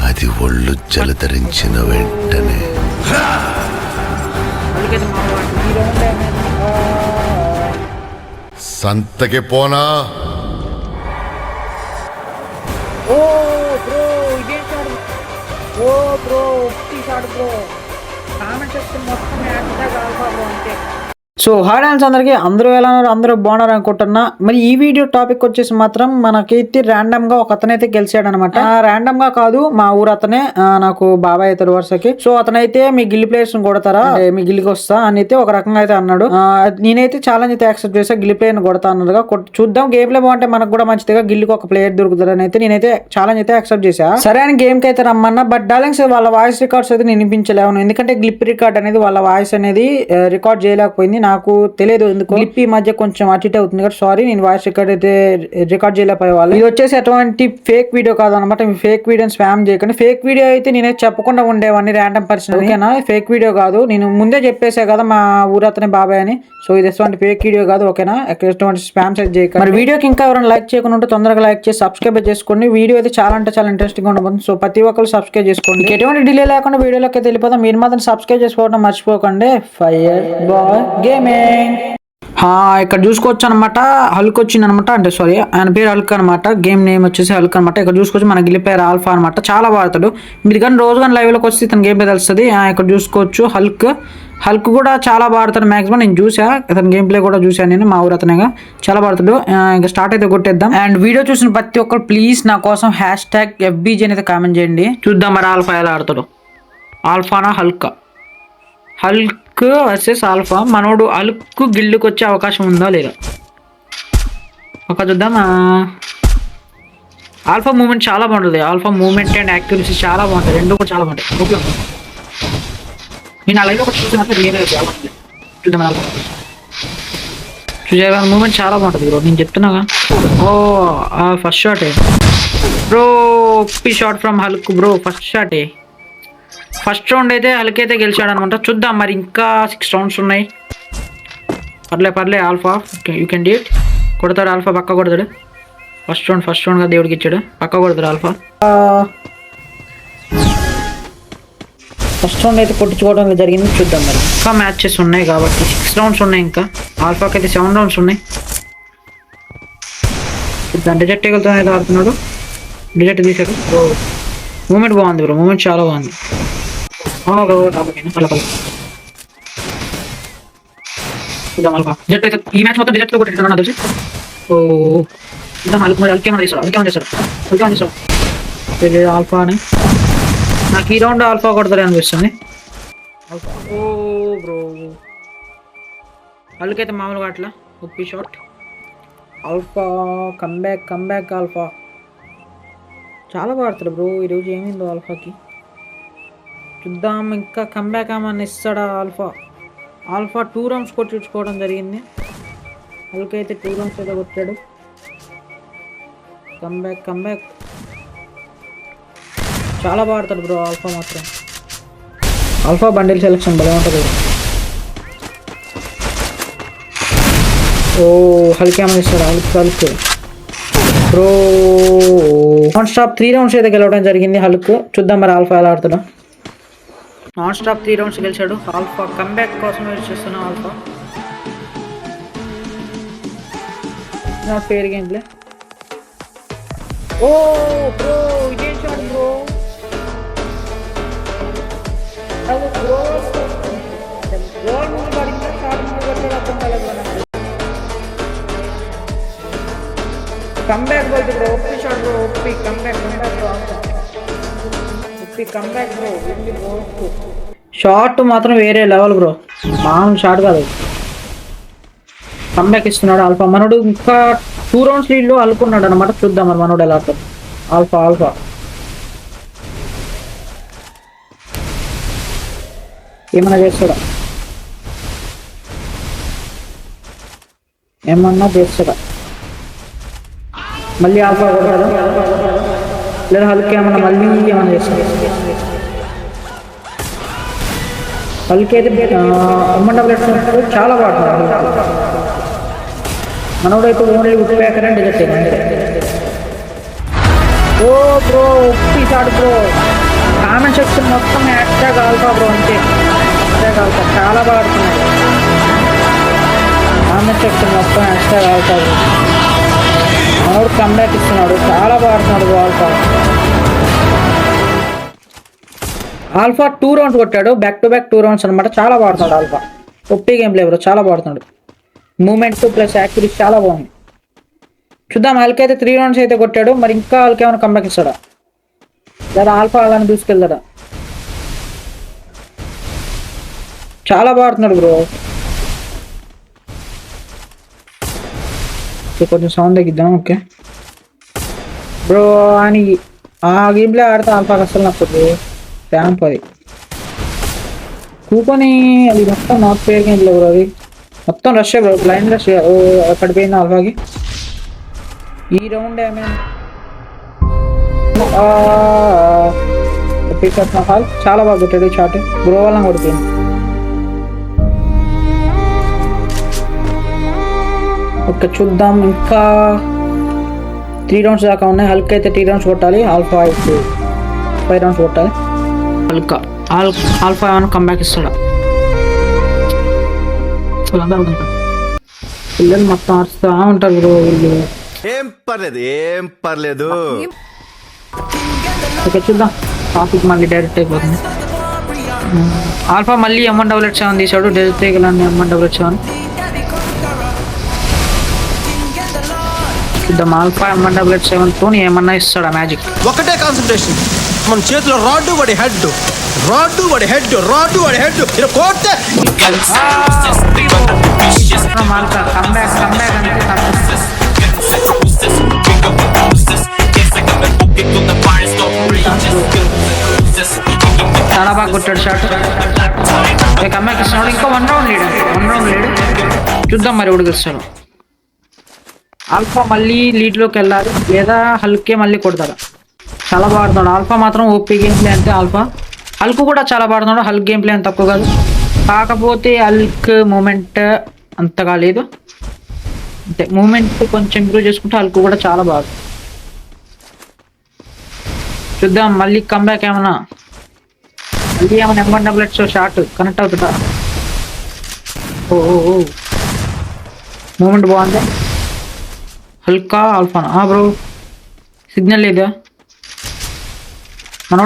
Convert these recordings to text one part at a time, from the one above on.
అది ఒళ్ళు జలధరించిన వెంటనే సంతకి పోనా. ఓ బ్రో ఇదేం షాట్, ఓ బ్రో ఒట్టి షాట్ బ్రో. కామెంట్ సెక్షన్ మొత్తం హ్యాష్‌ట్యాగ్ ఆల్ఫా బ్రో అంతే. సో హాయ్ డాన్స్ అందరికీ, అందరూ ఎలా ఉన్నారు? అందరూ బాగున్నారు అనుకుంటున్నా. మరి ఈ వీడియో టాపిక్ వచ్చేసి మాత్రం మనకైతే ర్యాండమ్ గా ఒక అతనైతే గెలిచాడు అనమాట. ర్యాండమ్ గా కాదు, మా ఊరు అతనే, నాకు బాబాయ్ అవుతాడు వరుసకి. సో అతనైతే మీ గిల్లి ప్లేయర్స్ కొడతారా, మీ గిల్లికి వస్తా అని అయితే ఒక రకంగా అయితే అన్నాడు. నేనైతే ఛాలెంజ్ అయితే యాక్సెప్ట్ చేసా, గిల్లి ప్లేయర్ ని కొడతా అన్నట్టుగా. చూద్దాం గేమ్ ప్లే బాగుంటే మనకు కూడా మంచిదిగా, గిల్లికి ఒక ప్లేయర్ దొరుకుతారు అని అయితే నేనైతే ఛాలెంజ్ అయితే యాక్సెప్ట్ చేసా. సరే అని గేమ్ కి అయితే రమ్మన్నా. బట్ డార్లింగ్స్ వాళ్ళ వాయిస్ రికార్డ్స్ అయితే నేను వినిపించలేను, ఎందుకంటే గ్లిప్ రికార్డ్ అనేది వాళ్ళ వాయిస్ అనేది రికార్డ్ చేయలేకపోయింది. నాకు తెలియదు ఎందుకు, గ్లిప్ ఈ మధ్య కొంచెం అటు అవుతుంది కదా. సారీ, నేను వాయిస్ రికార్డ్ అయితే రికార్డ్ చేయలేకపోయే వాళ్ళు. ఇది వచ్చేసి ఎటువంటి ఫేక్ వీడియో కాదనమాట. మీ ఫేక్ వీడియోని స్పామ్ చేయకండి. ఫేక్ వీడియో అయితే నేనైతే చెప్పకుండా ఉండేవాడిని, ర్యాండమ్ పర్సన్. ఓకేనా, ఫేక్ వీడియో కాదు, నేను ముందే చెప్పేసా కదా మా ఊరు అతనే బాబాయ్ అని. సో ఇది ఎటువంటి ఫేక్ వీడియో కాదు, ఓకేనా. ఎటువంటి స్పామ్ సెట్ చేయకండి. మరి వీడియోకి ఇంకా ఎవరైనా లైక్ చేయకుండా ఉంటే తొందరగా లైక్ చేసి సబ్స్క్రైబ్ చేసుకోండి. వీడియో అయితే చాలా అంటే చాలా ఇంట్రెస్టింగ్ గా ఉండబోతుంది. సో ప్రతి ఒక్కరు సబ్స్క్రైబ్ చేసుకోండి. ఎటువంటి డిలే లేకుండా వీడియోలోకి అయితే వెళ్ళిపోతాం. మీరు మాత్రం సబ్స్క్రైబ్ చేసుకోవడం మర్చిపోకండి. Fire boy gaming. ఇక్కడ చూసుకోవచ్చు అనమాట, హల్క్ వచ్చింది అనమాట. అంటే సారీ, ఆయన పేరు హల్క్ అనమాట, గేమ్ నేమ్ వచ్చేసి హల్క్ అనమాట. ఇక్కడ చూసుకోవచ్చు మన గిల్లి ప్లేయర్ ఆల్ఫా అనమాట. చాలా వాడతాడు. మీరు కానీ రోజు కానీ లైవ్ లోకి వస్తే ఇతను గేమ్ ప్లే తెలుస్తుంది. ఇక్కడ చూసుకోవచ్చు హల్క్ కూడా చాలా బాడతాడు మాక్సిమం. నేను చూసా, అతను గేమ్ ప్లే కూడా చూసాను నేను, మా ఊరు అతనేగా చాలా బాడతాడు. ఇంకా స్టార్ట్ అయితే కొట్టేద్దాం. అండ్ వీడియో చూసిన ప్రతి ఒక్కరు ప్లీజ్ నా కోసం #FBG అయితే కామెంట్ చేయండి. చూద్దాం మరి ఆల్ఫా ఎలా ఆడతాడు. ఆల్ఫానా హల్క్ వర్సెస్ ఆల్ఫా. మనోడు హల్క్ గిల్లుకి వచ్చే అవకాశం ఉందా లేదా ఒక చూద్దాం. ఆల్ఫా మూమెంట్ చాలా బాగుంటుంది. ఆల్ఫా మూమెంట్ అండ్ యాక్యురసీ చాలా బాగుంటుంది, రెండు కూడా చాలా బాగుంటాయి. ఓకే, నేను ఆ లైవ్ ఒకటి చూసినట్టు చూద్దాం. చూసా మూమెంట్ చాలా బాగుంటుంది బ్రో, నేను చెప్తున్నాగా. ఓ ఫస్ట్ షాటే bro, shot from Hulk bro. First round అయితే హల్క్ అయితే గెలిచాడు అనమాట. చూద్దాం మరి, ఇంకా 6 రౌండ్స్ ఉన్నాయి. పర్లే alpha, you can do it. కొడతాడు ఆల్ఫా, పక్క కొడతాడు. ఫస్ట్ రౌండ్గా దేవుడికి ఇచ్చాడు, పక్క కొడతాడు ఆల్ఫా. ఫస్ట్ రౌండ్ అయితే కొట్టించుకోవడం జరిగింది. చూద్దాం మరి, ఇంకా మ్యాచెస్ ఉన్నాయి కాబట్టి 6 రౌండ్స్ ఉన్నాయి. ఇంకా ఆల్ఫాకి అయితే 7 రౌండ్స్ ఉన్నాయి. చూద్దాం, డిజెక్ట్ ఎగులుతో అయితే ఆడుతున్నాడు. డిజెక్ట్ తీసాడు. మూమెంట్ బాగుంది బ్రో, మూమెంట్ చాలా బాగుంది. ఈ మ్యాచ్ మొత్తం డిజెక్ట్ లో కొట్టాడు నాకు తెలిసి. ఆల్ఫా అని నాకు ఈ రౌండ్ ఆల్ఫా కొడతాడు అనిపిస్తుంది. బ్రో హల్క్ అయితే మామూలుగా అట్లా ఒప్పి షాట్. ఆల్ఫా కమ్బ్యాక్ ఆల్ఫా చాలా బాగుతాడు బ్రో. ఈరోజు ఏమైందో ఆల్ఫాకి, చూద్దాం. ఇంకా కమ్బ్యాక్ ఏమన్నా ఇస్తాడా ఆల్ఫా 2 రౌండ్స్ కొట్టించుకోవడం జరిగింది. హల్క్ అయితే 2 రౌండ్స్ అయితే కొట్టాడు. కమ్బ్యాక్ చాలా బాగుతాడు బ్రో ఆల్ఫా మాత్రం. ఆల్ఫా బండిల్ సెలెక్షన్ భలే ఉంటుంది. హల్క్ ఏమన్నా ఇస్తాడా Hulk bro. Non stop 3 rounds అయితే గెలవడం జరిగింది హల్క్. చూద్దాం మరి ఆల్ఫా ఎలా ఆడుతాడు. నాన్ స్టాప్ 3 రౌండ్స్ గెలిచాడు ఆల్ఫా. కమ్బ్యాక్ కోసం వెయిట్ చేస్తున్నాం Alpha. Not fair game play. Bro ఇదేం shot bro. Comeback bolt bro, ఒప్పి షాట్ బ్రో, ఒప్పి కమ్బ్యాక్ బ్రో, ఒప్పి కమ్బ్యాక్ బ్రో. షాట్ మాత్రం వేరే లెవెల్ బ్రో, మామూలు షాట్ కాదు. కమ్బ్యాక్ ఇస్తున్నాడు ఆల్ఫా. మనోడు ఇంకా 2 రౌండ్స్ లీడ్లో అనుకున్నాడు అనమాట. చూద్దాం మరి మనోడు ఎలా ఆడతాడు. ఆల్ఫా ఏమన్నా చేస్తాడా, మళ్ళీ ఆల్ఫా కొడతాడా లేదా హల్క్ ఏమన్నా మళ్ళీ ఏమన్నా చేస్తాడు. హల్క్ అయితే చాలా బాగుంటుంది. మనోడు అయితే ఓన్లీ ఉడ్ ప్యాకర్ అండ్ డిజెక్ట్. Shot bro. కామెంట్ సెక్షన్ మొత్తం హ్యాష్ ట్యాగ్ ఆల్ఫా బ్రో అంతే. ఆల్ఫా చాలా బాగా ఆడుతున్నాడు. కామెంట్ సెక్షన్ మొత్తం హ్యాష్ ట్యాగ్ ఆల్ఫా బ్రో. మనోడు కమ్బ్యాక్ ఇస్తున్నాడు, చాలా బాగా ఆడుతున్నాడు బ్రో ఆల్ఫా. ఆల్ఫా 2 rounds కొట్టాడు, బ్యాక్ టు బ్యాక్ 2 rounds అనమాట. చాలా బాగుతున్నాడు ఆల్ఫా. ఒప్పి గేమ్ ప్లే బ్రో, చాలా బాగుతున్నాడు. మూమెంట్ ప్లస్ యాక్యురసీ చాలా బాగుంది. చూద్దాం. హల్క్ అయితే 3 rounds అయితే కొట్టాడు. మరి ఇంకా హల్క్ ఏమైనా కంబ్యాక్ ఇస్తాడా లేదా ఆల్ఫా అలాని దూసుకెళ్తాడా? చాలా బాగుతున్నాడు బ్రో. కొంచెం సౌండ్ తగ్గిద్దాం. Okay bro. అని ఆ గేమ్ ప్లే ఆడితే ఆల్ఫాకి అసలు నచ్చదు. ర్యాంప్ అది కూకొని అది మొత్తం నాట్ ఫేర్ గేమ్ బ్రో. అది మొత్తం రష్ బ్రో, బ్లైండ్ రష్. అక్కడ పోయింది ఆల్ఫాకి ఈ రౌండ్. ఏమైనా హాల్ చాలా బాగా కొట్టాడు షాట్ బ్రో. వాళ్ళని కొడుతుంది. ఓకే చూద్దాం. ఇంకా 3 rounds దాకా ఉన్నాయి. హల్క్ అయితే 3 rounds కొట్టాలి. ఆల్ఫా అయితే 5 rounds కొట్టాలి. ఆల్ఫా ఏమైనా కంబ్యాక్ ఇస్తాడా? పిల్లలు మొత్తం అరుస్తూ ఉంటారు బ్రో వీళ్ళు. ఏం పర్లేదు. ఓకే చూద్దాం. టాపిక్ మళ్ళీ డైరెక్ట్ అయిపోతుంది. ఆల్ఫా మళ్ళీ M177 తీసాడు. డెజర్ట్ ఈగల్ అని M177 చూద్దాం. ఆల్ఫా M177 తో ఏమన్నా ఇస్తాడా మ్యాజిక్? ఒకటే కాన్సంట్రేషన్. మన చేతిలో రాడ్డు వాడి హెడ్ ఇలా కోర్తే కంబ్యాక్ అంటే చాలా బాగా కొట్టాడు షాట్. కంబ్యాక్ ఇస్తున్నాడు. ఇంకా 1 round లీడ్. చూద్దాం మరి ఎవడు గెలుస్తాడు. ఆల్ఫా మళ్ళీ లీడ్లోకి వెళ్ళాలి లేదా హల్కే మళ్ళీ కొడతాడు. చాలా బాగా ఆడుతున్నాడు ఆల్ఫా మాత్రం. ఓపీ గేమ్ ప్లే అంటే ఆల్ఫా. హల్క్ కూడా చాలా బాగున్నాడు. హల్క్ గేమ్ ప్లే అంత తక్కువ కాదు. కాకపోతే హల్క్ మూమెంట్ అంతగా లేదు. అంటే మూమెంట్ కొంచెం ఇంప్రూవ్ చేసుకుంటే హల్క్ కూడా చాలా బాగా. చూద్దాం మళ్ళీ కంబ్యాక్ ఏమన్నా M188 షాట్ కనెక్ట్ అవుతుందా? ఓ మూమెంట్ బాగుంది. హల్కా ఆల్ఫానా బ్రో? సిగ్నల్ లేదా? మనం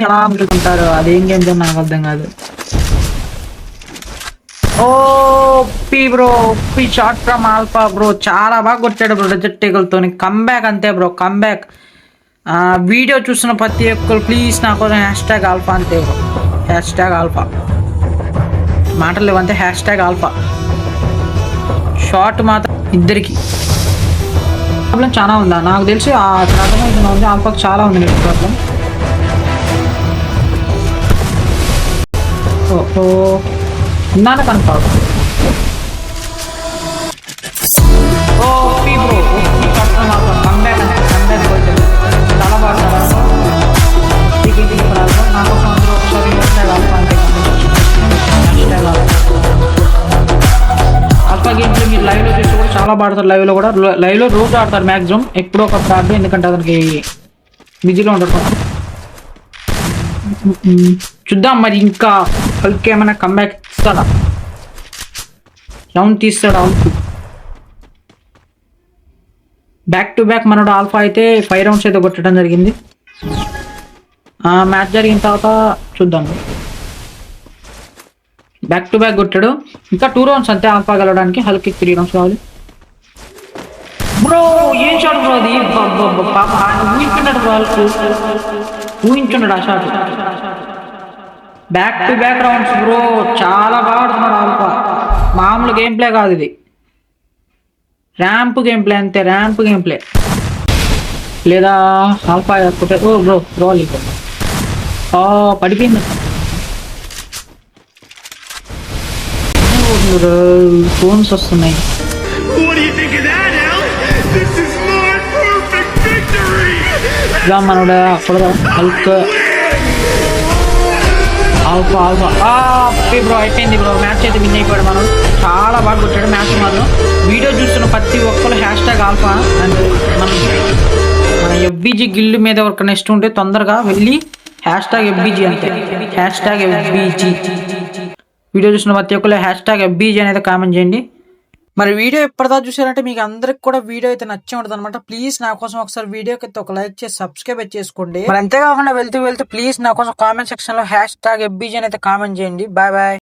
ఎలా ఉంటారు? అదేం గేమ్ నాకు అర్థం కాదు. OP bro, OP shot from alpha bro. చాలా బాగా కొట్టాడు బ్రో డెజర్ట్ ఈగల్తో. కంబ్యాక్ అంతే బ్రో, కంబ్యాక్. వీడియో చూస్తున్న ప్రతి ఒక్కరు ప్లీజ్ నా కోసం హ్యాష్ ఆల్ఫా అంతే బ్రో. హ్యాష్ ఆల్ఫా మాటలు లేవంతే. హ్యాష్ ఆల్ఫా షాట్ మాత్రం ఇద్దరికి ప్రాబ్లం చాలా ఉందా నాకు తెలిసి. అర్థమవుతున్నా ఉంది ఆల్ఫాకి చాలా ఉంది నెట్ ప్రాబ్లం. ఓహో ఉన్నాను కనుక. ఓపీ బ్రో, కంబ్యాక్ అంటే కంబ్యాక్ కొట్టాడు. చాలా బాగుంటాడు నా కోసం అందరూ ఒకసారి ఆల్ఫా అంటే ఆల్ఫా గేమ్స్ మీరు లైవ్లో చూసి కూడా చాలా బాడతారు. లైవ్లో రోజు ఆడతారు మ్యాక్సిమం. ఎప్పుడో ఒక ఆడదు ఎందుకంటే అతనికి బిజీలో ఉంటాడు. చూద్దాం మరి ఇంకా హల్క్ ఏమైనా కంబ్యాక్ ఇస్తాడా? రౌండ్ తీస్తాడా? బ్యాక్ టు బ్యాక్ మనోడు ఆల్ఫా అయితే 5 rounds అయితే కొట్టడం జరిగింది. మ్యాచ్ జరిగిన తర్వాత చూద్దాం. బ్యాక్ టు బ్యాక్ కొట్టాడు. ఇంకా 2 rounds అంతే ఆల్ఫా గెలవడానికి. హల్క్ 3 rounds కావాలి బ్రో. ఏం షాట్ బ్రో అది? ఊహించున్నాడు బ్రో. హల్క్ ఊహించున్నాడు ఆ shot. Back to back rounds bro. చాలా బాగా ఆడుతున్నాడు ఆల్ఫా. మామూలు గేమ్ ప్లే కాదు ఇది. ర్యాంప్ గేమ్ ప్లే అంతే. ర్యాంప్ గేమ్ ప్లే లేదా ఆల్ఫా ఓ బ్రో రోల్ పడిపోయింది. ఫోన్స్ వస్తున్నాయి. మనోడ అక్కడ హల్క్ ఆల్ఫా బ్రో అయిపోయింది బ్రో. మ్యాచ్ అయితే విన్ అయిపోయాడు మనోడు. చాలా బాగా కొట్టాడు మ్యాచ్ మాత్రం. వీడియో చూస్తున్న ప్రతి ఒక్కరు హ్యాష్ ఆల్ఫా అండ్ మన ఎఫ్బీజీ గిల్డ్ మీద ఎవరికైనా ఇష్టం ఉంటే తొందరగా వెళ్ళి #FBG అంతే #FBG. వీడియో చూసిన ప్రతి ఒక్కరు #FBG అనేది కామెంట్ చేయండి. మరి వీడియో ఎప్పటిదాకా చూసారంటే మీకు అందరికి కూడా వీడియో అయితే నచ్చే ఉంటుంది అనమాట. ప్లీజ్ నా కోసం ఒకసారి వీడియోకి అయితే ఒక లైక్ చేసి సబ్స్క్రైబ్ చేసుకోండి. మరి అంతేకాకుండా వెళ్తూ ప్లీజ్ నా కోసం కామెంట్ సెక్షన్ లో #FBG అయితే కామెంట్ చేయండి. Bye bye.